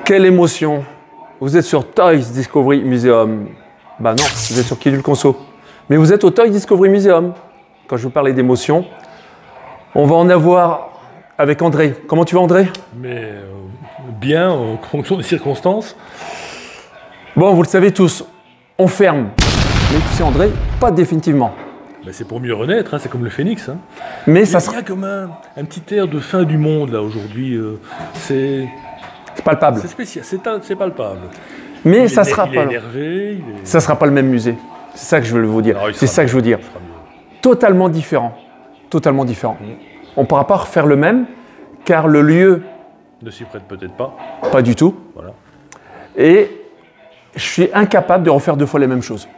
Quelle émotion! Vous êtes sur Toys Discovery Museum. Bah non, vous êtes sur Quai du Conso. Mais vous êtes au Toy Discovery Museum. Quand je vous parlais d'émotion, on va en avoir avec André. Comment tu vas, André? Mais bien, en fonction des circonstances. Bon, vous le savez tous, on ferme. Mais tu sais, André, pas définitivement. Ben c'est pour mieux renaître, hein, c'est comme le phénix. Hein. Mais ça sera... Il y a comme un petit air de fin du monde, là, aujourd'hui. C'est palpable. C'est spécial, c'est palpable. Mais ça sera pas... énervé, ça sera pas le même musée. C'est ça que je veux vous dire. C'est ça que je veux dire. Totalement différent. Totalement différent. On ne pourra pas refaire le même, car le lieu... ne s'y prête peut-être pas. Pas du tout. Voilà. Et je suis incapable de refaire 2 fois les mêmes choses.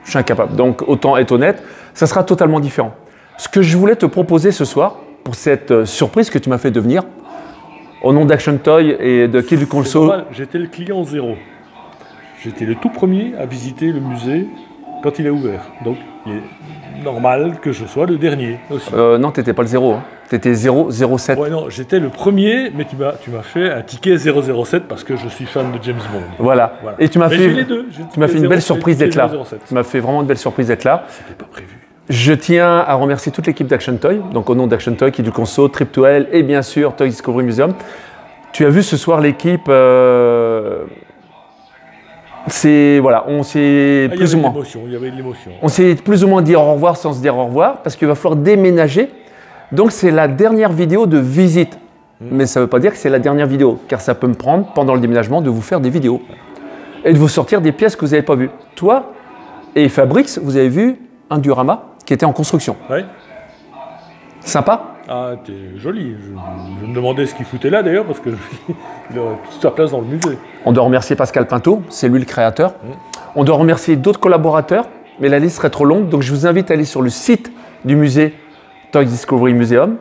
Je suis incapable. Donc, autant être honnête, ça sera totalement différent. Ce que je voulais te proposer ce soir, pour cette surprise que tu m'as fait devenir, au nom d'Action Toy et de Quai du Conso. J'étais le client zéro. J'étais le tout premier à visiter le musée quand il est ouvert. Donc, il est normal que je sois le dernier aussi. Non, tu n'étais pas le 0. Hein. Tu étais 007. Ouais, non, j'étais le premier, mais tu m'as fait un ticket 007 parce que je suis fan de James Bond. Voilà. Et tu m'as fait, les deux. Tu m'as fait une belle surprise d'être là. Tu m'as fait vraiment une belle surprise d'être là. C'était pas prévu. Je tiens à remercier toute l'équipe d'Action Toy, donc au nom d'Action Toy, Quai du Conso, Trip2L et bien sûr Toy Discovery Museum. Tu as vu ce soir l'équipe, voilà, on s'est plus ou moins. Il y avait de l'émotion. On s'est plus ou moins dit au revoir sans se dire au revoir parce qu'il va falloir déménager. Donc c'est la dernière vidéo de visite, mais ça ne veut pas dire que c'est la dernière vidéo, car ça peut me prendre pendant le déménagement de vous faire des vidéos et de vous sortir des pièces que vous n'avez pas vues. Toi et Fabrice, vous avez vu un diorama qui était en construction. Ouais. Sympa. Ah, t'es joli. Je me demandais ce qu'il foutait là d'ailleurs, parce qu'il aurait toute sa place dans le musée. On doit remercier Pascal Pinto, c'est lui le créateur. On doit remercier d'autres collaborateurs, mais la liste serait trop longue, donc je vous invite à aller sur le site du musée Toy Discovery Museum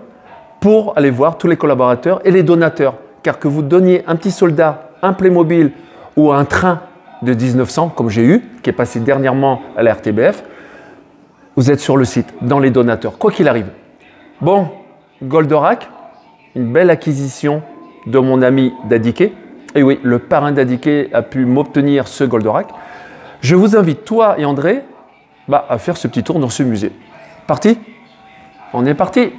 pour aller voir tous les collaborateurs et les donateurs. Car que vous donniez un petit soldat, un Playmobil ou un train de 1900, comme j'ai eu, qui est passé dernièrement à la RTBF, vous êtes sur le site, dans les donateurs, quoi qu'il arrive. Bon, Goldorak, une belle acquisition de mon ami Dadiké. Et oui, le parrain Dadiké a pu m'obtenir ce Goldorak. Je vous invite, toi et André, à faire ce petit tour dans ce musée. Parti? On est parti.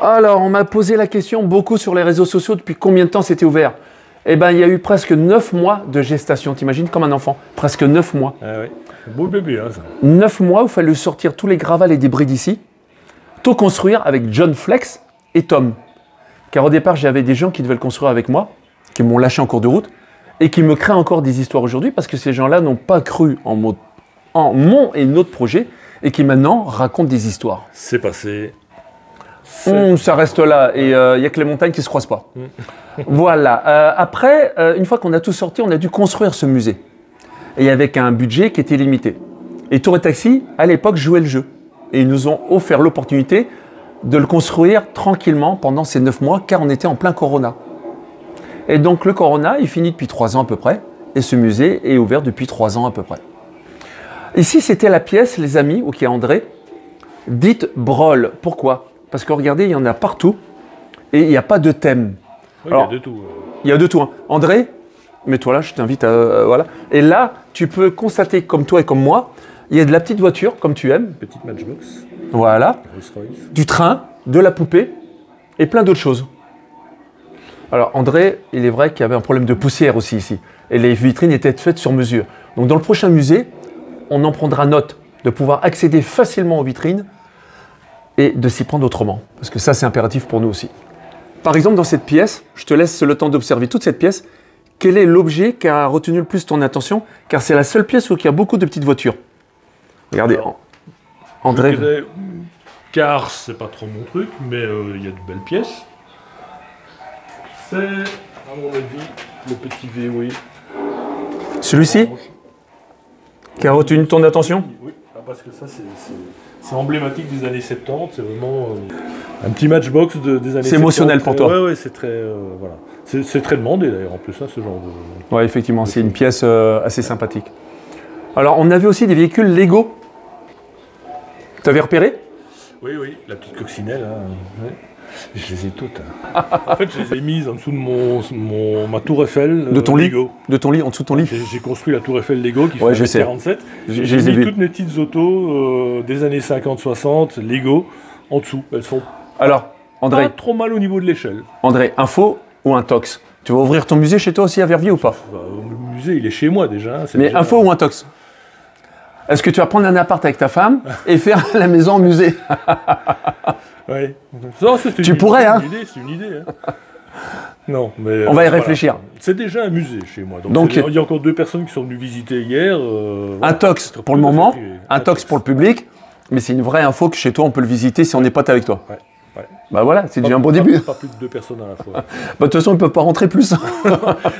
Alors, on m'a posé la question beaucoup sur les réseaux sociaux depuis combien de temps c'était ouvert. Eh bien, il y a eu presque 9 mois de gestation. T'imagines comme un enfant? Presque 9 mois. Ah oui, un beau bébé, hein, ça. 9 mois où il fallait sortir tous les gravats et débris d'ici. Tout construire avec John Flex et Tom. Car au départ, j'avais des gens qui devaient le construire avec moi, qui m'ont lâché en cours de route et qui me créent encore des histoires aujourd'hui parce que ces gens-là n'ont pas cru en mon et notre projet et qui maintenant racontent des histoires. C'est passé. Ça reste là et il n'y a que les montagnes qui ne se croisent pas. Voilà. Après, une fois qu'on a tout sorti, on a dû construire ce musée. Et avec un budget qui était limité. Et Tour et Taxi, à l'époque, jouait le jeu. Et ils nous ont offert l'opportunité de le construire tranquillement pendant ces 9 mois, car on était en plein Corona. Et donc le Corona, il finit depuis 3 ans à peu près, et ce musée est ouvert depuis 3 ans à peu près. Ici, c'était la pièce, les amis, où il y a André, dite Brol. Pourquoi? Parce que regardez, il y en a partout, et il n'y a pas de thème. Oui, alors, il y a de tout. Il y a de tout. Hein. André, mets-toi là, je t'invite à... voilà. Et là, tu peux constater, comme toi et comme moi, il y a de la petite voiture, comme tu aimes. Petite Matchbox. Voilà. Rolls-Royce. Du train, de la poupée et plein d'autres choses. Alors André, il est vrai qu'il y avait un problème de poussière aussi ici. Et les vitrines étaient faites sur mesure. Donc dans le prochain musée, on en prendra note de pouvoir accéder facilement aux vitrines et de s'y prendre autrement. Parce que ça, c'est impératif pour nous aussi. Par exemple, dans cette pièce, je te laisse le temps d'observer toute cette pièce. Quel est l'objet qui a retenu le plus ton attention? Car c'est la seule pièce où il y a beaucoup de petites voitures. Regardez, André. Car c'est pas trop mon truc, mais il y a de belles pièces. C'est, à mon avis, le petit VW. Celui-ci qui a retenu ton attention? Oui, parce que ça, c'est emblématique des années 70. C'est vraiment un petit Matchbox des années 70. C'est émotionnel pour toi? Oui, c'est très, voilà. C'est très demandé d'ailleurs, en plus, ça, ce genre de... Oui, effectivement, c'est une pièce assez sympathique. Alors, on avait aussi des véhicules Lego. Tu avais repéré? Oui, oui, la petite coccinelle. Hein. Ouais. Je les ai toutes. Hein. En fait, je les ai mises en dessous de ma tour Eiffel De ton Lego. lit. De ton lit, en dessous de ton lit. J'ai construit la tour Eiffel Lego qui fait Ouais, je sais. 47. Je J'ai les ai mis vues. toutes mes petites autos des années 50-60 Lego en dessous. Elles sont Alors, André, pas trop mal au niveau de l'échelle. André, info ou intox? Tu vas ouvrir ton musée chez toi aussi à Verviers ou pas? Le musée, il est chez moi déjà. Hein, Mais déjà... info ou intox? Est-ce que tu vas prendre un appart avec ta femme et faire la maison en musée? Ouais. Non, Tu pourrais, hein. C'est une idée. Hein. Non, mais On va y réfléchir. C'est déjà un musée chez moi. Donc, il y a encore 2 personnes qui sont venues visiter hier. Intox pour le moment, intox pour le public, mais c'est une vraie info que chez toi on peut le visiter si on n'est pas avec toi. Ouais. Ouais. Bah voilà, c'est déjà un bon début. Pas plus de 2 personnes à la fois. Bah, de toute façon, ils ne peuvent pas rentrer plus.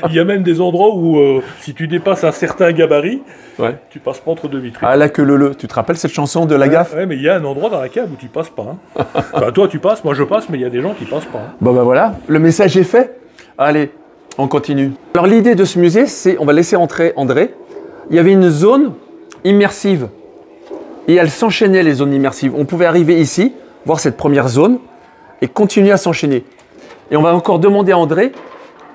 Il y a même des endroits où, si tu dépasses un certain gabarit, Ouais. tu passes pas entre 2 vitrines. Ah là que le. Tu te rappelles cette chanson de La Gaffe? Ouais, mais il y a un endroit dans la cave où tu passes pas. Hein. Enfin, toi, tu passes, moi je passe, mais il y a des gens qui passent pas. Hein. Bon bah voilà, le message est fait. Allez, on continue. Alors l'idée de ce musée, c'est, on va laisser entrer André. Il y avait une zone immersive. Et elle s'enchaînait les zones immersives. On pouvait arriver ici, voir cette première zone, et continuer à s'enchaîner. Et on va encore demander à André,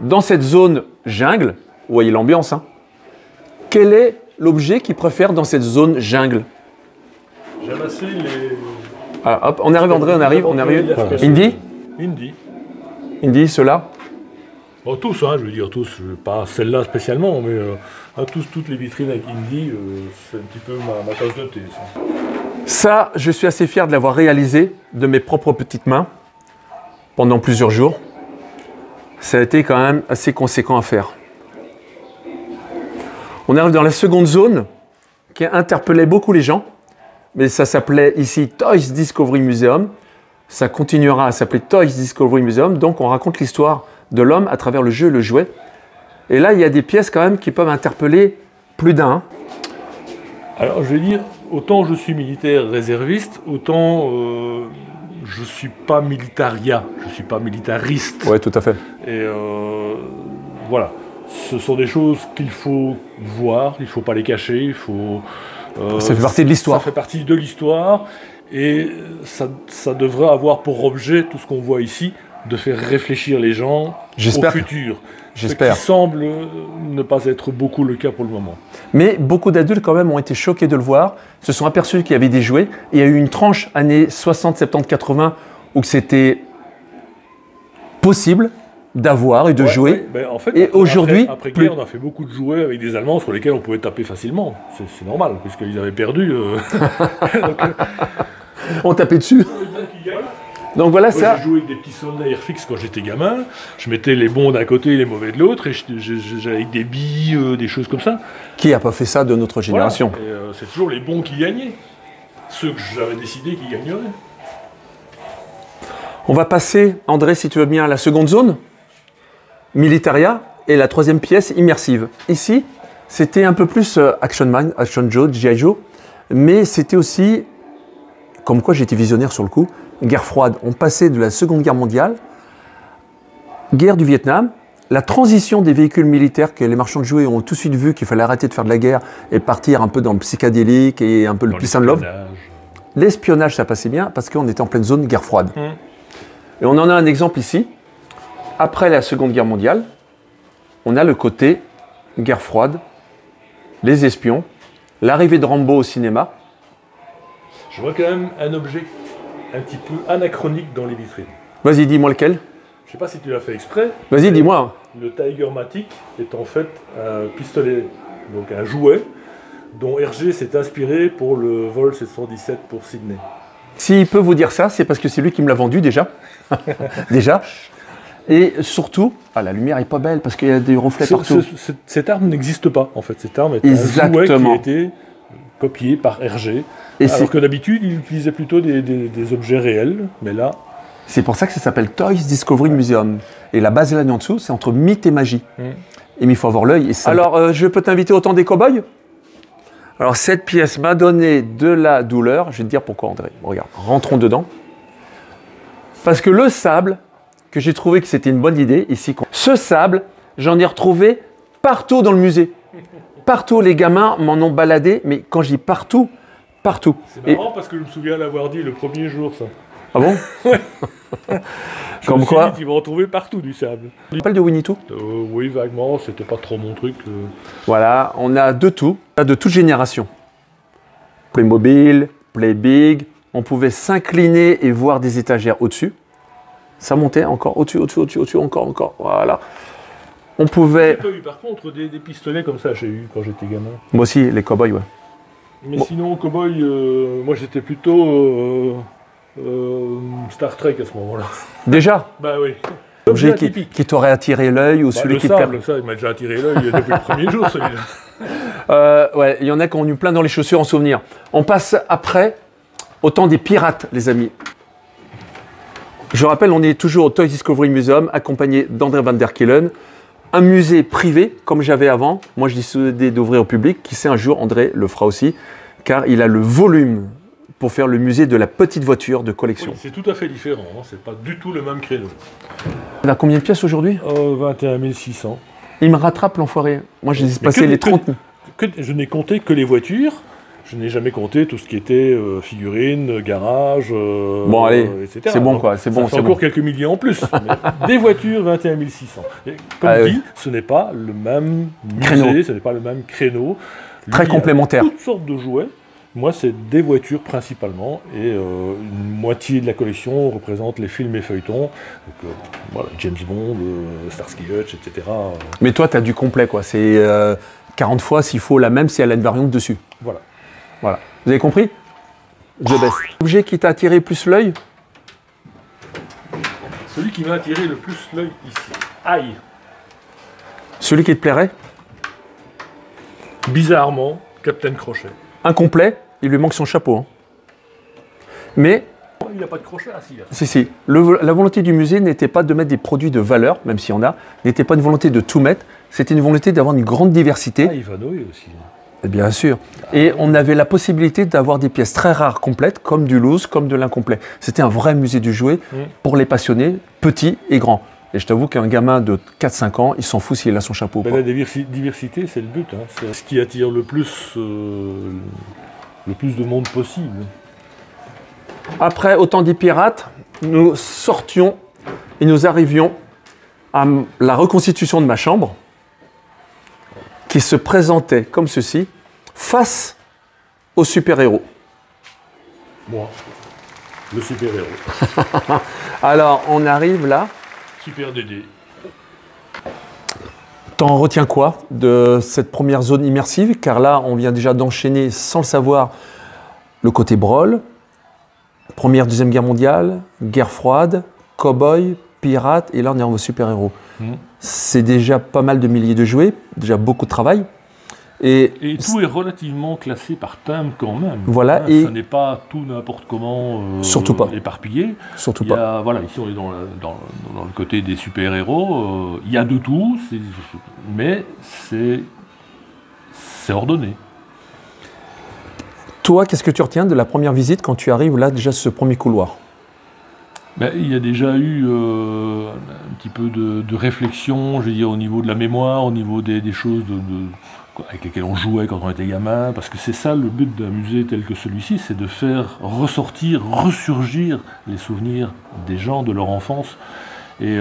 dans cette zone jungle, vous voyez l'ambiance, hein, quel est l'objet qu'il préfère dans cette zone jungle? J'aime assez les... Ah, hop, on arrive André, on arrive. Voilà. Indy Indy. Ceux-là. Bon, tous, hein, je veux dire tous, pas celle-là spécialement, mais toutes les vitrines avec Indy, c'est un petit peu ma tasse de thé. Ça, je suis assez fier de l'avoir réalisé de mes propres petites mains pendant plusieurs jours. Ça a été quand même assez conséquent à faire. On arrive dans la seconde zone qui interpellait beaucoup les gens, mais ça s'appelait ici Toys Discovery Museum. Ça continuera à s'appeler Toys Discovery Museum, donc on raconte l'histoire de l'homme à travers le jeu et le jouet. Et là, il y a des pièces quand même qui peuvent interpeller plus d'un. Alors, je vais dire, autant je suis militaire réserviste, autant je ne suis pas militaria, je ne suis pas militariste. Oui, tout à fait. Et voilà, ce sont des choses qu'il faut voir, il ne faut pas les cacher, il faut... ça fait partie de l'histoire. Ça fait partie de l'histoire, et ça devrait avoir pour objet, tout ce qu'on voit ici, de faire réfléchir les gens au futur. J'espère. Ce qui semble ne pas être beaucoup le cas pour le moment. Mais beaucoup d'adultes quand même ont été choqués de le voir, se sont aperçus qu'il y avait des jouets. Il y a eu une tranche années 60, 70, 80 où c'était possible d'avoir et de jouer. Ouais, ben en fait, et aujourd'hui, après-guerre, on a fait beaucoup de jouets avec des Allemands sur lesquels on pouvait taper facilement. C'est normal, puisqu'ils avaient perdu. Donc, on tapait dessus. Donc voilà ça. J'ai joué avec des petits soldats Airfix quand j'étais gamin. Je mettais les bons d'un côté et les mauvais de l'autre, et j'allais avec des billes, des choses comme ça. Qui n'a pas fait ça de notre génération? Voilà. C'est toujours les bons qui gagnaient. Ceux que j'avais décidé qui gagneraient. On va passer, André, si tu veux bien, à la seconde zone, Militaria, et la troisième pièce, immersive. Ici, c'était un peu plus Action Man, Action Joe, G.I. Joe, mais c'était aussi, comme quoi j'étais visionnaire sur le coup, guerre froide. On passait de la Seconde Guerre mondiale, guerre du Vietnam, la transition des véhicules militaires que les marchands de jouets ont tout de suite vu qu'il fallait arrêter de faire de la guerre et partir un peu dans le psychédélique et un peu le peace and love. L'espionnage, ça passait bien parce qu'on était en pleine zone guerre froide. Et on en a un exemple ici. Après la Seconde Guerre mondiale, on a le côté guerre froide, les espions, l'arrivée de Rambo au cinéma. Je vois quand même un objet un petit peu anachronique dans les vitrines. Vas-y, dis-moi lequel. Je ne sais pas si tu l'as fait exprès. Vas-y, dis-moi. Le Tiger-Matic est en fait un pistolet, donc un jouet, dont Hergé s'est inspiré pour le vol 717 pour Sydney. S'il peut vous dire ça, c'est parce que c'est lui qui me l'a vendu déjà. Déjà. Et surtout, la lumière est pas belle parce qu'il y a des reflets partout. Cette arme n'existe pas, en fait. Cette arme est un jouet qui a été copié par Hergé. Alors que d'habitude, il utilisait plutôt des objets réels, mais là... C'est pour ça que ça s'appelle Toys Discovery Museum. Et la base là en dessous, c'est entre mythe et magie. Et il faut avoir l'œil. Alors, je peux t'inviter au temps des cow-boys? Alors, cette pièce m'a donné de la douleur. Je vais te dire pourquoi, André. Regarde, rentrons dedans. Parce que le sable, que j'ai trouvé que c'était une bonne idée, ici, ce sable, j'en ai retrouvé partout dans le musée. Partout, les gamins m'en ont baladé, mais quand je dis partout, partout. C'est marrant parce que je me souviens l'avoir dit le premier jour, ça. Ah bon? Comme quoi? Tu vas en trouver partout du sable. Tu te rappelles de Winnie-Tout? Oui, vaguement, c'était pas trop mon truc. Voilà, on a de tout, de toute génération. Playmobil, Play Big, on pouvait s'incliner et voir des étagères au-dessus. Ça montait encore au-dessus, encore, voilà. On pouvait... J'ai pas eu par contre des pistolets comme ça, j'ai eu quand j'étais gamin. Moi aussi, les cow-boys, ouais. Mais sinon, cow-boy, moi j'étais plutôt Star Trek à ce moment-là. Déjà? Bah oui. L'objet qui t'aurait attiré l'œil ou celui qui te plaît? Ça, il m'a déjà attiré l'œil depuis le premier jour, celui-là. Ouais, il y en a qui ont eu plein dans les chaussures en souvenir. On passe après au temps des pirates, les amis. Je rappelle, on est toujours au Toy Discovery Museum, accompagné d'André van der Kelen. Un musée privé, comme j'avais avant. Moi, je décidé d'ouvrir au public. Qui sait, un jour, André le fera aussi, car il a le volume pour faire le musée de la petite voiture de collection. Oui, c'est tout à fait différent, hein. C'est pas du tout le même créneau. On a combien de pièces aujourd'hui? 21 600. Il me rattrape, l'enfoiré. Moi, j'ai passé les 30 000. Je n'ai compté que les voitures. Je n'ai jamais compté tout ce qui était figurines, garage, bon, allez, etc. C'est bon, quoi. C'est bon. Ça fait encore quelques milliers en plus. Mais des voitures, 21 600. Et comme dit, ce n'est pas le même musée, ce n'est pas le même créneau. Très complémentaire. Toutes sortes de jouets. Moi, c'est des voitures principalement, et une moitié de la collection représente les films et feuilletons. Donc, voilà, James Bond, Starsky Hutch, etc. Mais toi, tu as du complet, quoi. C'est 40 fois, s'il faut la même, si elle a une variante dessus. Voilà. Voilà. Vous avez compris? The best. L'objet qui t'a attiré plus l'œil? Celui qui m'a attiré le plus l'œil ici. Aïe. Celui qui te plairait? Bizarrement, Captain Crochet. Incomplet, il lui manque son chapeau. Hein. Mais... Il n'a pas de crochet? Ah si. Si. La volonté du musée n'était pas de mettre des produits de valeur, même s'il y en a, n'était pas une volonté de tout mettre, c'était une volonté d'avoir une grande diversité. Ah, Ivanhoe aussi. Bien sûr. Et on avait la possibilité d'avoir des pièces très rares complètes, comme du loose, comme de l'incomplet. C'était un vrai musée du jouet pour les passionnés, petits et grands. Et je t'avoue qu'un gamin de 4-5 ans, il s'en fout s'il a son chapeau ou pas. La diversité, c'est le but. Hein. C'est ce qui attire le plus de monde possible. Après, au temps des pirates, nous sortions et nous arrivions à la reconstitution de ma chambre, qui se présentait comme ceci, face au super-héros. Moi, le super-héros. Alors, on arrive là. Super Dédé. T'en retiens quoi de cette première zone immersive? Car là, on vient déjà d'enchaîner, sans le savoir, le côté brawl, Première, Deuxième Guerre mondiale, guerre froide, cow-boy, pirate, et là, on est en super-héros. C'est déjà pas mal de milliers de jouets, déjà beaucoup de travail. Et tout est relativement classé par thème quand même. Voilà. Hein, et ça n'est pas tout n'importe comment surtout pas. Éparpillé. Surtout pas. Voilà, ici on est dans le côté des super-héros. Il y a de tout, mais c'est ordonné. Toi, qu'est-ce que tu retiens de la première visite quand tu arrives là, déjà ce premier couloir? Il y a déjà eu un petit peu de réflexion, je veux dire, au niveau de la mémoire, au niveau des choses avec lesquelles on jouait quand on était gamin, parce que c'est ça le but d'un musée tel que celui-ci, c'est de faire ressortir, ressurgir les souvenirs des gens de leur enfance, et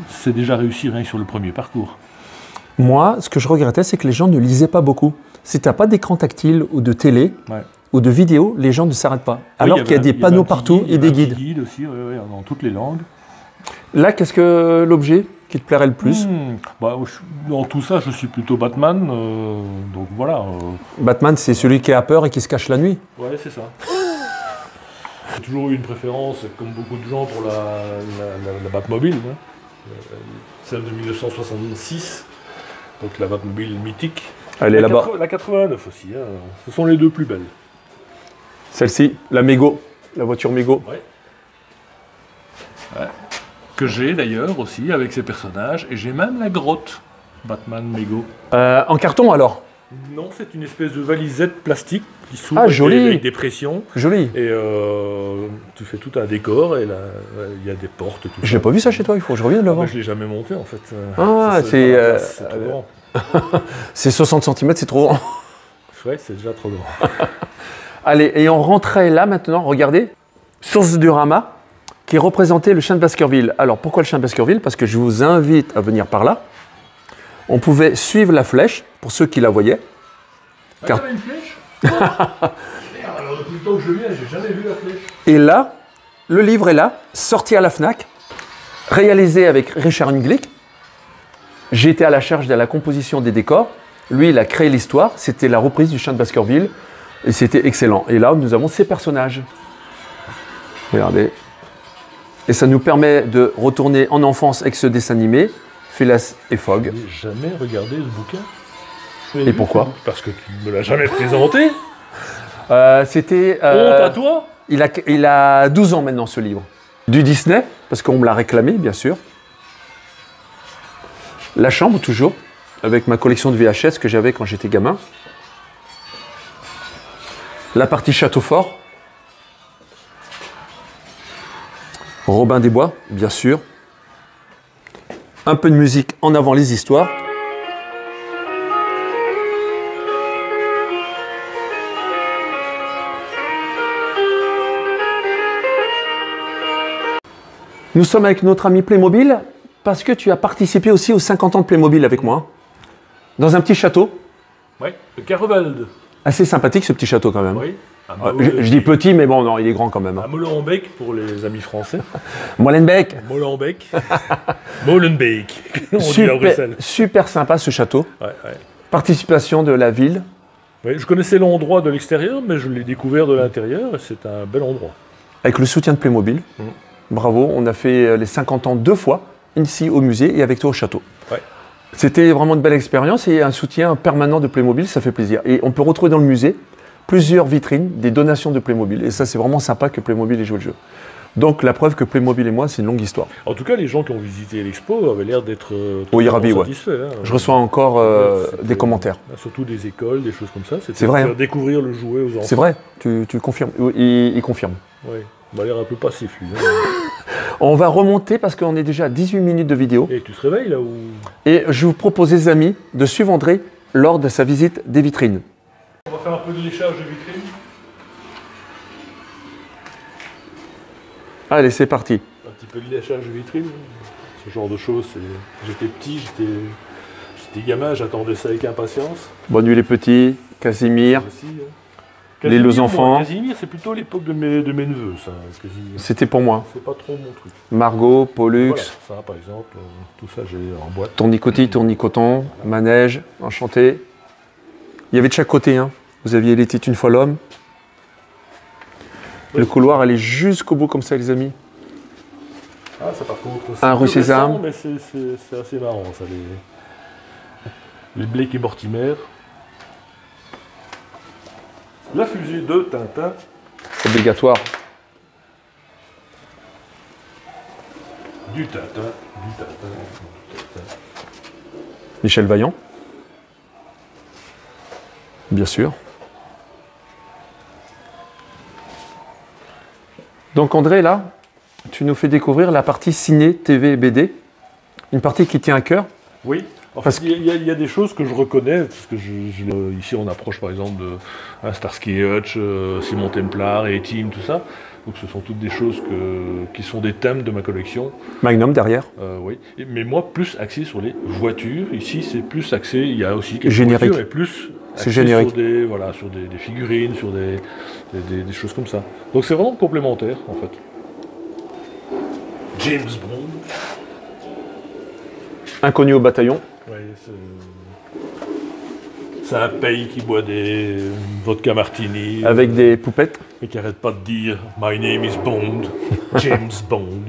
c'est déjà réussi rien que sur le premier parcours. Moi, ce que je regrettais, c'est que les gens ne lisaient pas beaucoup. Si tu n'as pas d'écran tactile ou de télé, ou de vidéo, les gens ne s'arrêtent pas. Alors qu'il y a des panneaux partout et des guides. Des guides aussi, dans toutes les langues. Là, qu'est-ce que l'objet qui te plairait le plus? Dans tout ça, je suis plutôt Batman, donc voilà. Batman, c'est celui qui a peur et qui se cache la nuit? Ouais, c'est ça. J'ai toujours eu une préférence, comme beaucoup de gens, pour la Batmobile, hein. Celle de 1966, donc la Batmobile mythique. Elle est là-bas. La 89 aussi, hein. Ce sont les deux plus belles. Celle-ci, la Mego, la voiture Mego. Ouais. Que j'ai d'ailleurs aussi avec ses personnages, et j'ai même la grotte Batman Mego. En carton alors? Non, c'est une espèce de valisette plastique qui s'ouvre avec des pressions. Joli. Et tu fais tout un décor, et là, il y a des portes. Je n'ai pas vu ça chez toi, il faut que je revienne là-bas. Je ne l'ai jamais monté en fait. Ah, c'est trop grand. C'est 60 cm, c'est trop grand. Ouais, c'est déjà trop grand. Allez, et on rentrait là maintenant, regardez, source du Rama, qui représentait le chien de Baskerville. Alors pourquoi le chien de Baskerville? Parce que je vous invite à venir par là. On pouvait suivre la flèche, pour ceux qui la voyaient. Ah, il y avait une flèche? Merde, alors depuis le temps que je viens, j'ai jamais vu la flèche. Et là, le livre est là, sorti à la FNAC, réalisé avec Richard Unglick. J'ai été à la charge de la composition des décors. Lui, il a créé l'histoire. C'était la reprise du chien de Baskerville. Et c'était excellent. Et là, nous avons ces personnages. Regardez. Et ça nous permet de retourner en enfance avec ce dessin animé, Phileas et Fogg. Je n'ai jamais regardé ce bouquin. Et pourquoi? Parce que tu ne me l'as jamais présenté. C'était... Honte à toi. Il a 12 ans maintenant, ce livre. Du Disney, parce qu'on me l'a réclamé, bien sûr. La chambre, toujours, avec ma collection de VHS que j'avais quand j'étais gamin. La partie château fort. Robin des Bois, bien sûr. Un peu de musique en avant les histoires. Nous sommes avec notre ami Playmobil parce que tu as participé aussi aux 50 ans de Playmobil avec moi. Dans un petit château. Oui, le Carveld. Assez sympathique ce petit château quand même. Oui. Je dis petit, mais bon, non, il est grand quand même. À Molenbeek pour les amis français. Molenbeek. Molenbeek. Molenbeek. On dit à Bruxelles. Super sympa ce château. Ouais, ouais. Participation de la ville. Oui, je connaissais l'endroit de l'extérieur, mais je l'ai découvert de l'intérieur et c'est un bel endroit. Avec le soutien de Playmobil. Bravo, on a fait les 50 ans 2 fois, ici au musée et avec toi au château. Ouais. C'était vraiment une belle expérience et un soutien permanent de Playmobil, ça fait plaisir. Et on peut retrouver dans le musée plusieurs vitrines, des donations de Playmobil. Et ça, c'est vraiment sympa que Playmobil ait joué le jeu. Donc la preuve que Playmobil et moi, c'est une longue histoire. En tout cas, les gens qui ont visité l'expo avaient l'air d'être ravis, satisfaits. Ouais. Je reçois encore des commentaires. Surtout des écoles, des choses comme ça. C'est vrai. Faire découvrir le jouet aux enfants. C'est vrai, tu confirmes. Il confirme. Oui, il m'a l'air un peu passif, lui. On va remonter parce qu'on est déjà à 18 minutes de vidéo. Et tu te réveilles là où... Et je vous propose, les amis, de suivre André lors de sa visite des vitrines. On va faire un peu de léchage de vitrine. Allez, c'est parti. Un petit peu de léchage de vitrine. Ce genre de choses, j'étais petit, j'étais gamin, j'attendais ça avec impatience. Bonne nuit les petits, Casimir, les deux enfants. Casimir, c'est plutôt l'époque de mes neveux, ça. C'était pour moi. C'est pas trop mon truc. Margot, Pollux. Voilà, ça par exemple, tout ça j'ai en boîte. Tournicotis, tournicoton, manège, enchanté. Il y avait de chaque côté, hein. Vous aviez Il était une fois l'homme. Le couloir allait jusqu'au bout comme ça, les amis. Ah, ça par contre, un rue Sésame. Mais c'est assez marrant, ça. Les Blake et Mortimer. La fusée de Tintin. Obligatoire. Du Tintin, du Tintin, du Tintin. Michel Vaillant. Bien sûr. Donc André, là, tu nous fais découvrir la partie ciné, TV et BD. Une partie qui tient à cœur. Oui. En fait, il y a des choses que je reconnais, parce que ici on approche par exemple de Starsky et Hutch, Simon Templar, et Team, tout ça. Donc ce sont toutes des choses qui sont des thèmes de ma collection. Magnum derrière. Oui. Mais moi, plus axé sur les voitures. Ici, c'est plus axé, il y a aussi quelques générique. voitures, mais plus c'est générique. Sur des figurines, sur des choses comme ça. Donc c'est vraiment complémentaire, en fait. James Bond. Inconnu au bataillon. Oui, c'est un pays qui boit des vodka martini. Avec des poupettes. Et qui n'arrête pas de dire « My name is Bond, James Bond ».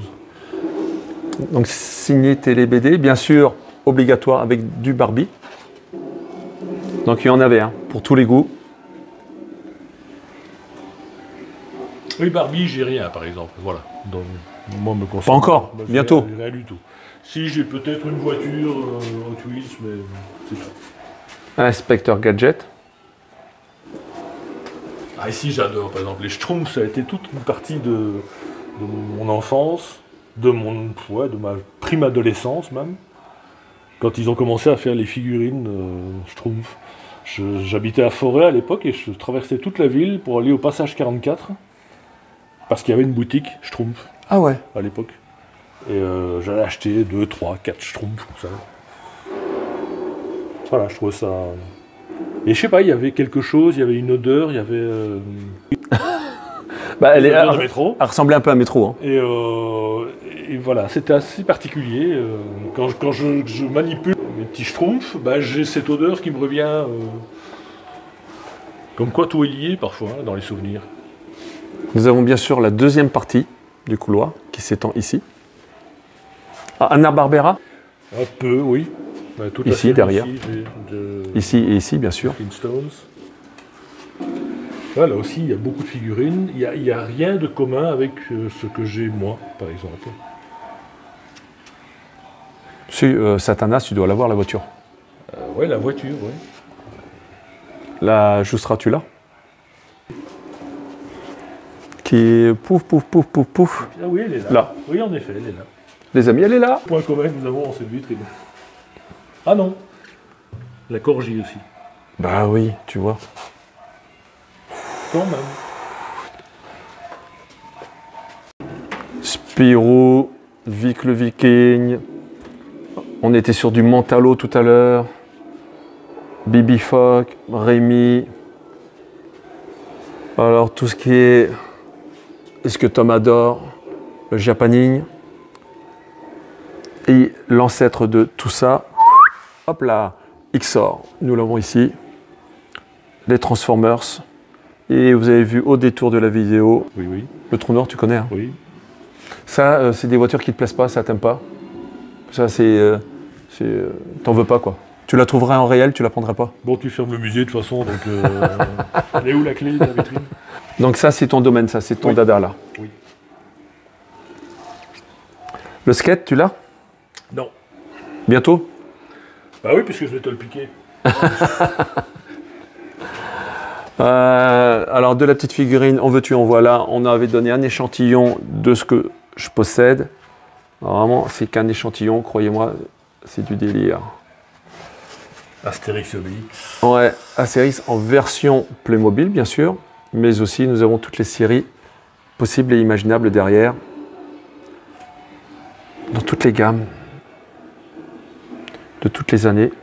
Donc signé télé BD, bien sûr, obligatoire avec du Barbie. Donc il y en avait un, pour tous les goûts. Oui, Barbie, j'ai rien, par exemple. Voilà. Donc, moi, me concerne pas encore, bientôt. Rien du tout. Si, j'ai peut-être une voiture Hot Wheels, mais c'est tout. Inspecteur Gadget. Ah, ici, j'adore, par exemple, les Schtroumpfs, ça a été toute une partie de mon enfance, de ma prime adolescence même. Quand ils ont commencé à faire les figurines Schtroumpfs, J'habitais à Forêt à l'époque et je traversais toute la ville pour aller au passage 44 parce qu'il y avait une boutique Schtroumpf Ah ouais. à l'époque. Et j'allais acheter 2, 3, 4 Schtroumpfs comme ça. Voilà, je trouvais ça... Et je sais pas, il y avait quelque chose, il y avait une odeur, il y avait... Bah, elle de métro. Elle ressemblait un peu à un métro. Hein. Et voilà, c'était assez particulier. Quand je manipule mes petits Schtroumpfs, bah, j'ai cette odeur qui me revient. Comme quoi tout est lié parfois dans les souvenirs. Nous avons bien sûr la deuxième partie du couloir qui s'étend ici. Ah, Hanna-Barbera. Un peu, oui. Bah, toute ici, la derrière. Ici, Ici et ici, bien sûr. Flintstones. Là aussi, il y a beaucoup de figurines. Il n'y a rien de commun avec ce que j'ai moi, par exemple. Si, Satanas, tu dois l'avoir, la voiture. Ouais, la voiture, oui. La Joustratula. Qui est pouf, pouf, pouf, pouf, pouf. Ah oui, elle est là. Là. Oui, en effet, elle est là. Les amis, elle est là. Point commun que nous avons dans cette vitrine. Ah non. La Corgi aussi. Bah oui, tu vois. Quand même. Spirou, Vic le Viking. On était sur du Mentalo tout à l'heure. Bibi Fock, Rémi. Alors tout ce qui est... Est-ce que Tom adore? Le Japaning. Et l'ancêtre de tout ça, hop là, Xor. Nous l'avons ici. Les Transformers. Et vous avez vu au détour de la vidéo, Oui, oui. le trou noir, tu connais hein? Oui. Ça, c'est des voitures qui te plaisent pas, ça t'aime pas. Ça, t'en veux pas quoi. Tu la trouverais en réel, tu la prendrais pas. Bon, tu fermes le musée de toute façon, donc... elle est où la clé de la vitrine? Donc ça, c'est ton domaine, ça, c'est ton Oui. dada là. Oui. Le skate, tu l'as? Non. Bientôt? Bah oui, puisque je vais te le piquer. Alors de la petite figurine, en veux-tu, en voilà. On avait donné un échantillon de ce que je possède. Alors, vraiment, c'est qu'un échantillon, croyez-moi, c'est du délire. Astérix et Obélix. Ouais, Astérix en version Playmobil, bien sûr, mais aussi nous avons toutes les séries possibles et imaginables derrière, dans toutes les gammes, de toutes les années.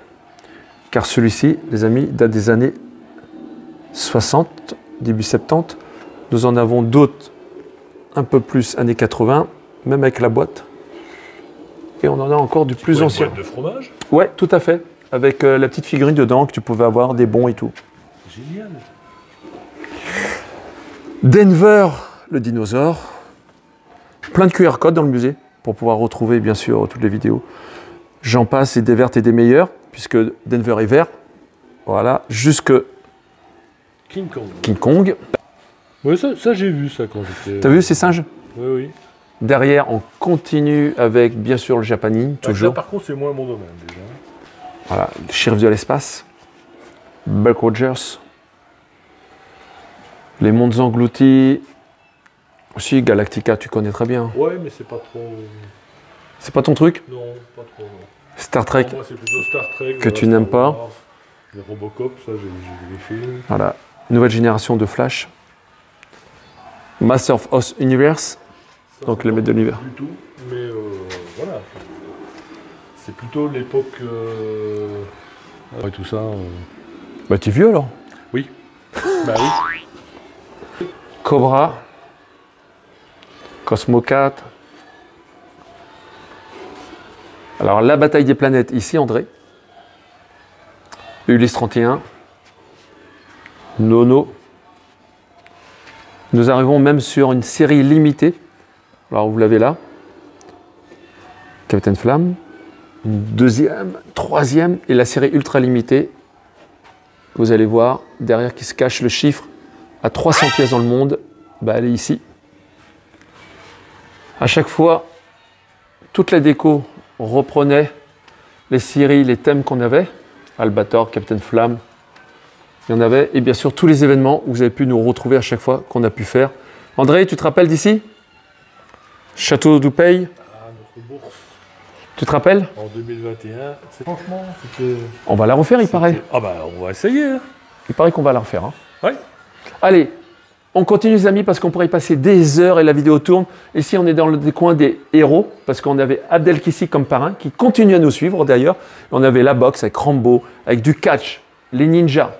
Car celui-ci, les amis, date des années 60, début 70. Nous en avons d'autres un peu plus années 80, même avec la boîte. Et on en a encore du plus ancien. Une boîte de fromage? Ouais, tout à fait. Avec la petite figurine dedans que tu pouvais avoir, des bons et tout. Génial. Denver, le dinosaure. Plein de QR codes dans le musée pour pouvoir retrouver bien sûr toutes les vidéos. J'en passe et des vertes et des meilleures, puisque Denver est vert. Voilà, jusque King Kong. King Kong. Oui, ça j'ai vu ça quand j'étais... T'as vu ces singes? Oui, oui. Derrière, on continue avec bien sûr le Japaning, toujours. Là, par contre, c'est moins mon domaine déjà. Voilà, le shérif de l'espace. Buck Rogers. Les mondes engloutis. Aussi, Galactica, tu connais très bien. Ouais, mais c'est pas trop... C'est pas ton truc? Non, pas trop, non. Star Trek, Pour moi, c'est plutôt Star Trek. que tu n'aimes pas. Les Robocop, ça, j'ai vu les films. Voilà. Nouvelle génération de Flash. Master of Us Universe. Ça, Donc c'est les pas maîtres de l'univers. du tout, mais voilà. C'est plutôt l'époque... Ouais, tout ça... Bah t'es vieux alors. Oui. Bah oui. Cobra. Cosmo 4. Alors la bataille des planètes, ici André. Ulysse 31. Nono. Nous arrivons même sur une série limitée. Alors vous l'avez là. Captain Flamme. Une deuxième, troisième et la série ultra limitée. Vous allez voir derrière qui se cache le chiffre à 300 pièces dans le monde. Bah, elle est ici. À chaque fois, toute la déco reprenait les séries, les thèmes qu'on avait. Albator, Captain Flamme, il y en avait. Et bien sûr, tous les événements où vous avez pu nous retrouver à chaque fois qu'on a pu faire. André, tu te rappelles d'ici? Château d'Oupey. Ah, notre bourse. Tu te rappelles? En 2021, franchement, c'était... On va la refaire, il paraît. Ah bah, on va essayer. Hein. Il paraît qu'on va la refaire. Hein. Ouais. Allez, on continue les amis parce qu'on pourrait y passer des heures et la vidéo tourne. Ici, on est dans le coin des héros parce qu'on avait Abdelkissi comme parrain qui continue à nous suivre d'ailleurs. On avait la boxe avec Rambo, avec du catch, les ninjas.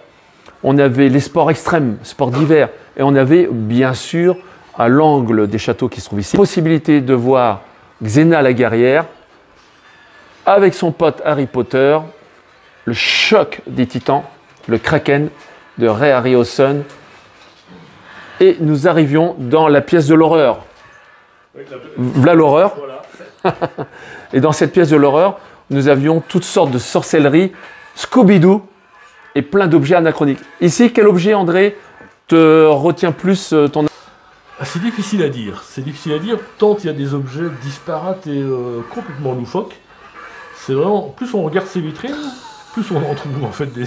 On avait les sports extrêmes, sports d'hiver. Et on avait bien sûr, à l'angle des châteaux qui se trouvent ici, possibilité de voir Xena la guerrière avec son pote Harry Potter, le choc des titans, le Kraken de Ray Harryhausen. Et nous arrivions dans la pièce de l'horreur. Voilà l'horreur. Voilà. Et dans cette pièce de l'horreur, nous avions toutes sortes de sorcelleries, Scooby-Doo et plein d'objets anachroniques. Ici, quel objet, André, te retient plus ton... C'est difficile à dire. C'est difficile à dire tant il y a des objets disparates et complètement loufoques. C'est vraiment... Plus on regarde ces vitrines, plus on en trouve en fait des...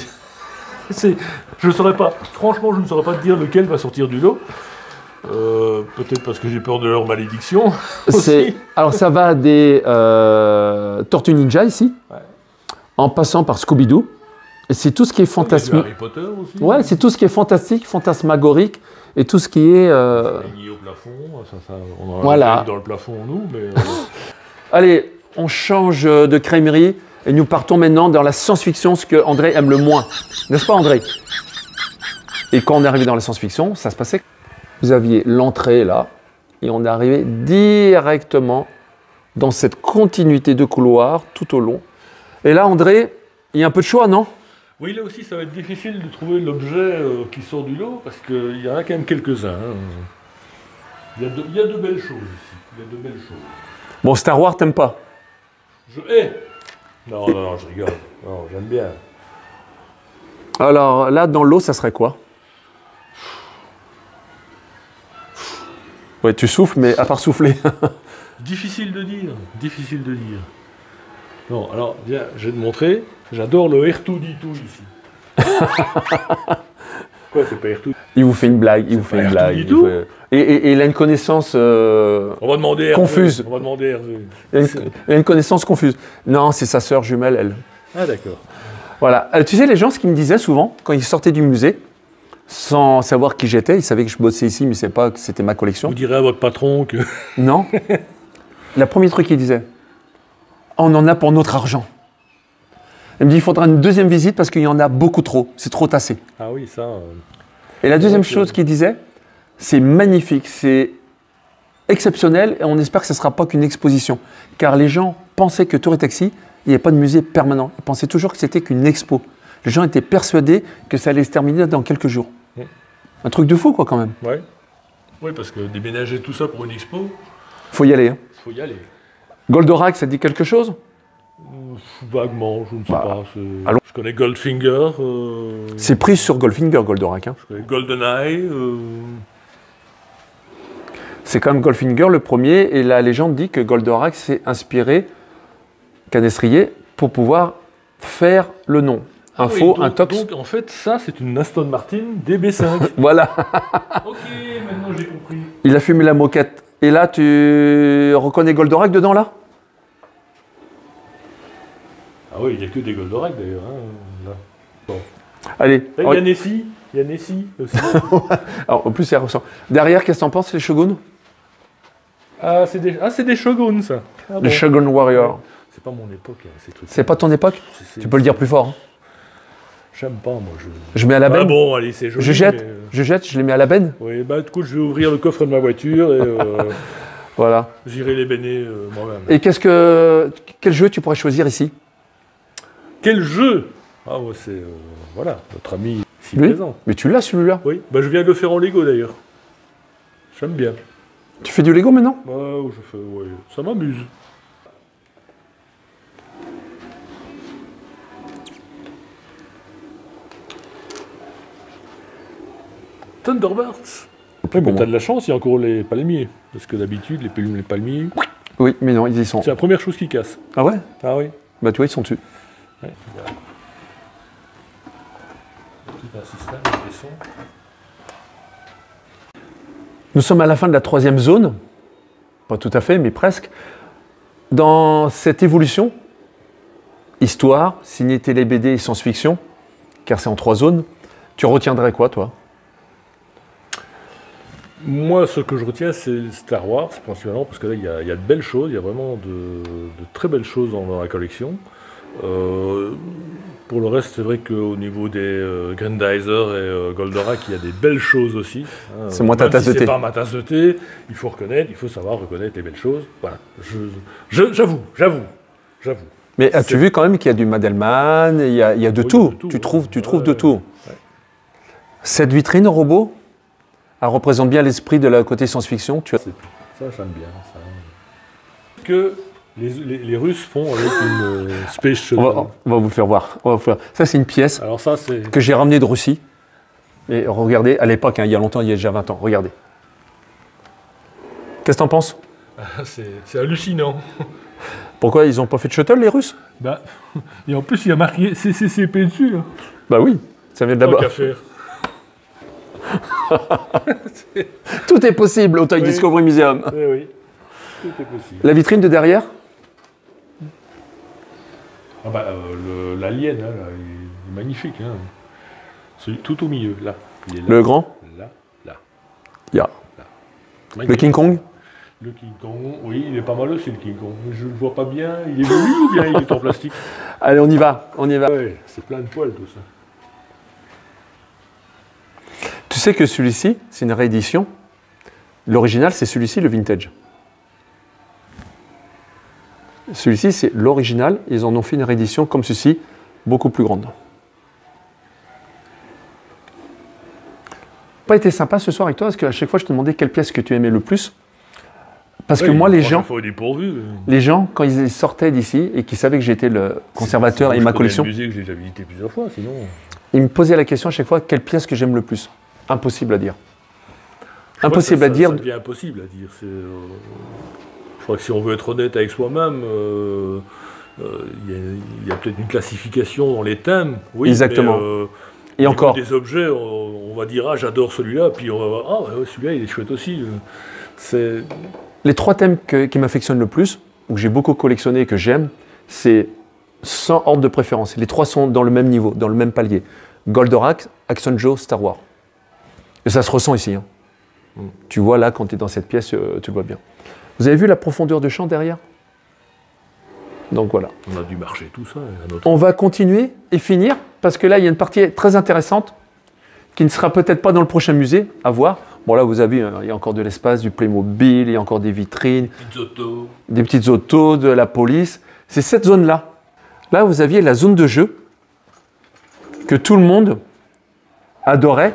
Je saurais pas, franchement, je ne saurais pas te dire lequel va sortir du lot. Peut-être parce que j'ai peur de leur malédiction. Alors ça va des Tortues Ninja ici, ouais. En passant par Scooby-Doo. Et c'est tout ce qui est fantastique. Harry Potter aussi. Ouais, c'est tout ce qui est fantastique, fantasmagorique et tout ce qui est. Au plafond, on en a voilà. Dans le plafond nous, mais. Allez, on change de crèmerie. Et nous partons maintenant dans la science-fiction, ce que André aime le moins. N'est-ce pas, André? Et quand on est arrivé dans la science-fiction, ça se passait. Vous aviez l'entrée là, et on est arrivé directement dans cette continuité de couloir tout au long. Et là, André, il y a un peu de choix, non? Oui, là aussi, ça va être difficile de trouver l'objet qui sort du lot, parce qu'il y en a quand même quelques-uns. Hein. Il y a de belles choses ici. Il y a de belles choses. Bon, Star Wars, t'aimes pas? Je hais. Non, non, non, je rigole. Non, j'aime bien. Alors là, dans l'eau, ça serait quoi? Ouais, tu souffles, mais à part souffler. Difficile de dire. Difficile de dire. Non, alors, viens, je vais te montrer. J'adore le R2D2 ici. Quoi, c'est pas R2D2? Il vous fait une blague, il vous fait une blague. Et il a une connaissance on va demander confuse. On va demander Hervé. Il a une connaissance confuse. Non, c'est sa sœur jumelle, elle. Ah, d'accord. Voilà. Tu sais, les gens, ce qu'ils me disaient souvent, quand ils sortaient du musée, sans savoir qui j'étais, ils savaient que je bossais ici, mais ils ne savaient pas que c'était ma collection. Vous direz à votre patron que... Non. Le premier truc qu'ils disaient, on en a pour notre argent. Il me dit, il faudra une deuxième visite parce qu'il y en a beaucoup trop. C'est trop tassé. Ah oui, ça... Et la deuxième chose qu'il disait, c'est magnifique, c'est exceptionnel et on espère que ce ne sera pas qu'une exposition. Car les gens pensaient que Tour et Taxi, il n'y avait pas de musée permanent. Ils pensaient toujours que c'était qu'une expo. Les gens étaient persuadés que ça allait se terminer dans quelques jours. Mmh. Un truc de fou, quoi, quand même. Ouais. Oui, parce que déménager tout ça pour une expo... Faut y aller. Hein. Faut y aller. Goldorak, ça te dit quelque chose? Vaguement, je ne sais pas. Je connais Goldfinger. C'est pris sur Goldfinger, Goldorak. Hein. Je connais GoldenEye. C'est quand même Goldfinger le premier, et la légende dit que Goldorak s'est inspiré Canestrier pour pouvoir faire le nom. Un faux, un tox. Donc en fait, ça, c'est une Aston Martin DB5. Voilà. Ok, maintenant j'ai compris. Il a fumé la moquette. Et là, tu reconnais Goldorak dedans, là? Ah oui, il n'y a que des Goldorak d'ailleurs. Hein, là. Bon. Allez. Il y a Nessie. Il y a Nessie aussi. Alors, en plus, ça ressemble. Derrière, qu'est-ce que t'en penses, les Shoguns? Ah, c'est des Shoguns, ça. Ah, les Shogun Warriors. C'est pas mon époque, hein, ces trucs. C'est pas ton époque? Tu peux le dire plus fort. Hein. J'aime pas, moi. Je mets à la benne. Ah bon, allez, c'est joli. Je jette, je les mets à la benne. Oui, bah du coup, je vais ouvrir le coffre de ma voiture et voilà. J'irai les baigner moi-même. Et quel jeu tu pourrais choisir ici? Quel jeu? Ah, ouais, c'est voilà, notre ami ici présent. Mais tu l'as celui-là? Oui, bah, je viens de le faire en Lego d'ailleurs. J'aime bien. Tu fais du Lego maintenant? Ouais, ça m'amuse. Thunderbirds. Après, bon, t'as de la chance, il y a encore les palmiers. Parce que d'habitude, les palmiers... Oui, mais non, ils y sont. C'est la première chose qui casse. Ah ouais? Ah oui. Bah tu vois, ils sont dessus. Ouais. Tout un système de sons. Nous sommes à la fin de la 3e zone. Pas tout à fait, mais presque. Dans cette évolution, histoire, ciné, télé, BD et science-fiction, car c'est en 3 zones, tu retiendrais quoi, toi? Moi, ce que je retiens, c'est Star Wars, principalement, parce que là, il y a de belles choses, il y a vraiment de très belles choses dans la collection. Pour le reste, c'est vrai qu'au niveau des Grandizer et Goldorak, il y a des belles choses aussi. Hein. C'est moi ta tasse de thé. C'est pas ma tasse de thé, il faut reconnaître, il faut savoir reconnaître les belles choses. Voilà, j'avoue. Mais as-tu vu quand même qu'il y a du Madelman, il y a de tout. Tu trouves de tout. Ouais. Cette vitrine robot, elle représente bien l'esprit de la côté science-fiction. Ça, j'aime bien. Ça. Que les Russes font avec une Space Shuttle. On va vous le faire voir. Ça, c'est une pièce que j'ai ramenée de Russie. Et regardez, à l'époque, hein, il y a longtemps, il y a déjà 20 ans. Regardez. Qu'est-ce que t'en penses? C'est hallucinant. Pourquoi ils n'ont pas fait de shuttle, les Russes? Bah, et en plus, il y a marqué CCCP dessus. Là. Bah oui, ça vient de là-bas. Tant qu'à faire. Tout est possible au Toy Discovery Museum. Oui, tout est possible. La vitrine de derrière? Ah bah, l'alien, là, il est magnifique. Hein. Celui tout au milieu, là. Il est là. Le grand? Là. Il y a. Là. Le King Kong? Le King Kong, oui, il est pas mal aussi, le King Kong. Je ne le vois pas bien. Il est velu ou bien il est en plastique? Allez, on y va. Ouais, c'est plein de poils, tout ça. Tu sais que celui-ci, c'est une réédition. L'original, c'est celui-ci, le vintage. Celui-ci, c'est l'original. Ils en ont fait une réédition comme ceci, beaucoup plus grande. Pas été sympa ce soir avec toi, parce qu'à chaque fois, je te demandais quelle pièce que tu aimais le plus. Parce que moi, les gens, quand ils sortaient d'ici et qu'ils savaient que j'étais le conservateur et ma collection, le musée que j'ai déjà visité plusieurs fois, sinon... Ils me posaient la question à chaque fois, quelle pièce que j'aime le plus? Impossible à dire. Impossible à dire. Ça devient impossible à dire. Je crois que si on veut être honnête avec soi-même, il y a peut-être une classification dans les thèmes. Oui, exactement. Mais, et encore. Des objets, on va dire, ah, j'adore celui-là, puis on va voir, ah, ouais, celui-là, il est chouette aussi. Les 3 thèmes qui m'affectionnent le plus, ou que j'ai beaucoup collectionné et que j'aime, c'est sans ordre de préférence. Les 3 sont dans le même niveau, dans le même palier. Goldorak, Action Joe, Star Wars. Et ça se ressent ici. Hein. Tu vois là, quand tu es dans cette pièce, tu le vois bien. Vous avez vu la profondeur de champ derrière? Donc voilà. On a dû marcher tout ça. On va continuer et finir, parce que là, il y a une partie très intéressante qui ne sera peut-être pas dans le prochain musée, à voir. Bon là, vous avez vu, il y a encore de l'espace, du Playmobil, il y a encore des vitrines, des petites autos, de la police. C'est cette zone-là. Là, vous aviez la zone de jeu que tout le monde adorait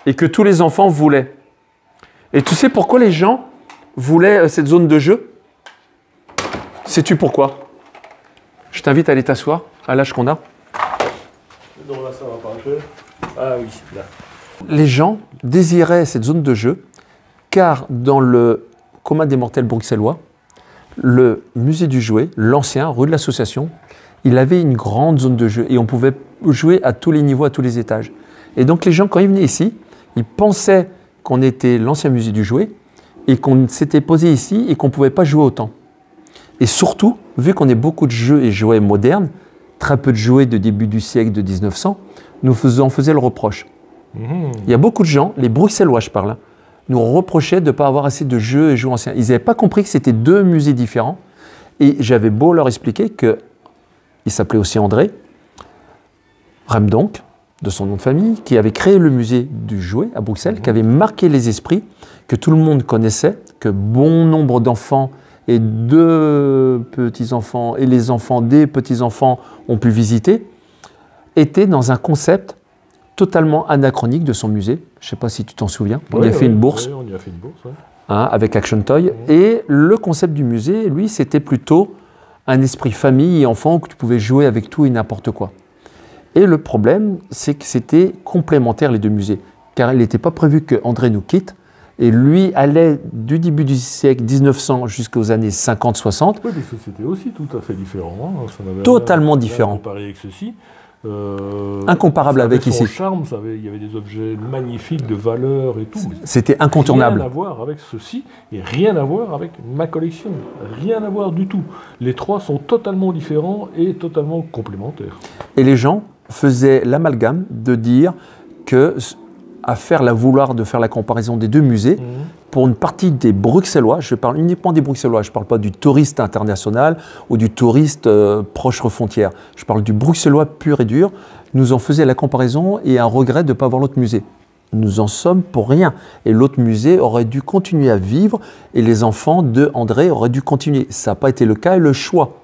et que tous les enfants voulaient. Et tu sais pourquoi les gens voulaient cette zone de jeu? Sais-tu pourquoi? Je t'invite à aller t'asseoir à l'âge qu'on a. Non, là, ça va pas. Ah oui, là. Les gens désiraient cette zone de jeu car dans le commun des mortels bruxellois, le musée du jouet, l'ancien, rue de l'Association, il avait une grande zone de jeu et on pouvait jouer à tous les niveaux, à tous les étages. Et donc les gens, quand ils venaient ici, ils pensaient qu'on était l'ancien musée du jouet et qu'on s'était posé ici et qu'on ne pouvait pas jouer autant. Et surtout, vu qu'on ait beaucoup de jeux et jouets modernes, très peu de jouets de début du siècle de 1900, nous en faisaient le reproche. Il y a beaucoup de gens, les Bruxellois je parle, nous reprochaient de ne pas avoir assez de jeux et jouets anciens. Ils n'avaient pas compris que c'était 2 musées différents. Et j'avais beau leur expliquer qu'il s'appelait aussi André Remdonk, de son nom de famille, qui avait créé le musée du jouet à Bruxelles, qui avait marqué les esprits, que tout le monde connaissait, que bon nombre d'enfants et de petits-enfants et les enfants des petits-enfants ont pu visiter, était dans un concept totalement anachronique de son musée. Je ne sais pas si tu t'en souviens. On y a fait une bourse. Oui, on y a fait une bourse, ouais. Hein, avec Action Toy. Et le concept du musée, lui, c'était plutôt un esprit famille et enfant où tu pouvais jouer avec tout et n'importe quoi. Et le problème, c'est que c'était complémentaire les 2 musées. Car il n'était pas prévu qu'André nous quitte. Et lui allait du début du siècle 1900 jusqu'aux années 50-60. Oui, mais c'était aussi tout à fait différent. Hein. Totalement différent. Comparé avec ceci. Incomparable avec ici. Son charme, il y avait des objets magnifiques de valeur et tout. C'était incontournable. Rien à voir avec ceci et rien à voir avec ma collection. Rien à voir du tout. Les trois sont totalement différents et totalement complémentaires. Et les gens faisaient l'amalgame de dire que, vouloir faire la comparaison des deux musées, pour une partie des Bruxellois, je parle uniquement des Bruxellois, je ne parle pas du touriste international ou du touriste proche frontière, je parle du Bruxellois pur et dur, nous en faisaient la comparaison et un regret de ne pas voir l'autre musée. Nous en sommes pour rien. Et l'autre musée aurait dû continuer à vivre et les enfants de André auraient dû continuer. Ça n'a pas été le cas et le choix.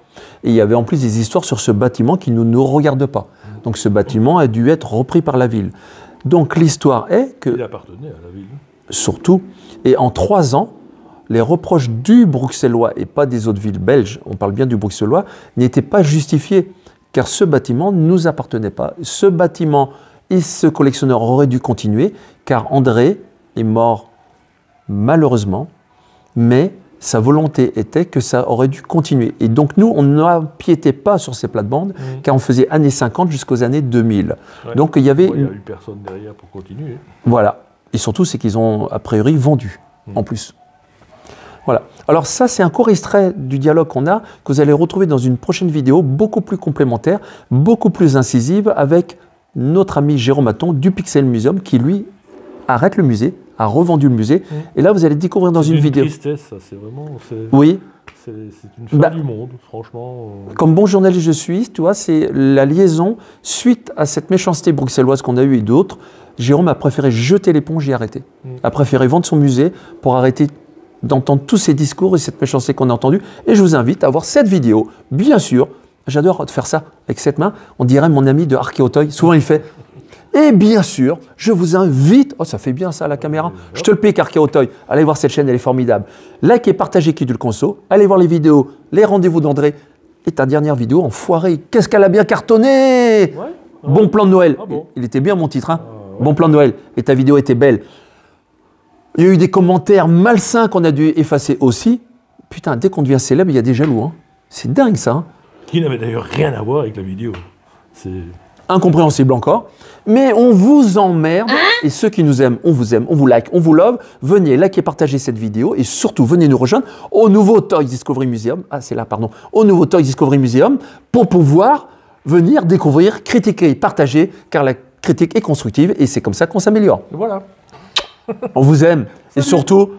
Et il y avait en plus des histoires sur ce bâtiment qui ne nous regardent pas. Donc ce bâtiment a dû être repris par la ville. Donc l'histoire est que... Il appartenait à la ville. Surtout. Et en 3 ans, les reproches du Bruxellois et pas des autres villes belges, on parle bien du Bruxellois, n'étaient pas justifiés. Car ce bâtiment ne nous appartenait pas. Ce bâtiment et ce collectionneur auraient dû continuer, car André est mort malheureusement, mais sa volonté était que ça aurait dû continuer. Et donc nous, on n'empiétait pas sur ces plates-bandes, car on faisait années 50 jusqu'aux années 2000. Ouais. Donc il y avait... Il n'y a eu personne derrière pour continuer. Voilà. Et surtout, c'est qu'ils ont, a priori, vendu, en plus. Voilà. Alors ça, c'est un court extrait du dialogue qu'on a, que vous allez retrouver dans une prochaine vidéo, beaucoup plus complémentaire, beaucoup plus incisive, avec notre ami Jérôme Hatton du Pixel Museum, qui, lui, arrête le musée, a revendu le musée. Et là, vous allez découvrir dans une vidéo... C'est une tristesse, ça. C'est vraiment... Oui. C'est une fin du monde, franchement. Comme bon journaliste je suis, tu vois, c'est la liaison, suite à cette méchanceté bruxelloise qu'on a eue et d'autres, Jérôme a préféré jeter l'éponge et arrêter. A préféré vendre son musée pour arrêter d'entendre tous ces discours et cette méchanceté qu'on a entendue. Et je vous invite à voir cette vidéo. Bien sûr, j'adore faire ça avec cette main. On dirait mon ami de Archéauteuil. Souvent, il fait... Et bien sûr, je vous invite... Oh, ça fait bien ça, la caméra. Je te le pique, Archéauteuil. Allez voir cette chaîne, elle est formidable. Likez, partagez, qui du le conso. Allez voir les vidéos, les rendez-vous d'André. Et ta dernière vidéo, enfoiré. Qu'est-ce qu'elle a bien cartonné! Bon plan de Noël. Bon. Il était bien, mon titre, hein. Bon plan de Noël. Et ta vidéo était belle. Il y a eu des commentaires malsains qu'on a dû effacer aussi. Putain, dès qu'on devient célèbre, il y a des jaloux. Hein. C'est dingue, ça. Hein. Qui n'avait d'ailleurs rien à voir avec la vidéo. C'est... Incompréhensible encore. Mais on vous emmerde. Et ceux qui nous aiment, on vous like, on vous love. Venez liker, partager cette vidéo. Et surtout, venez nous rejoindre au nouveau Toys Discovery Museum. Ah, c'est là, pardon. Au nouveau Toys Discovery Museum pour pouvoir venir découvrir, critiquer et partager. Car la critique est constructive et c'est comme ça qu'on s'améliore. Voilà. On vous aime. Et surtout,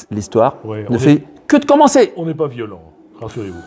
l'histoire ne fait que de commencer. On n'est pas violent, rassurez-vous.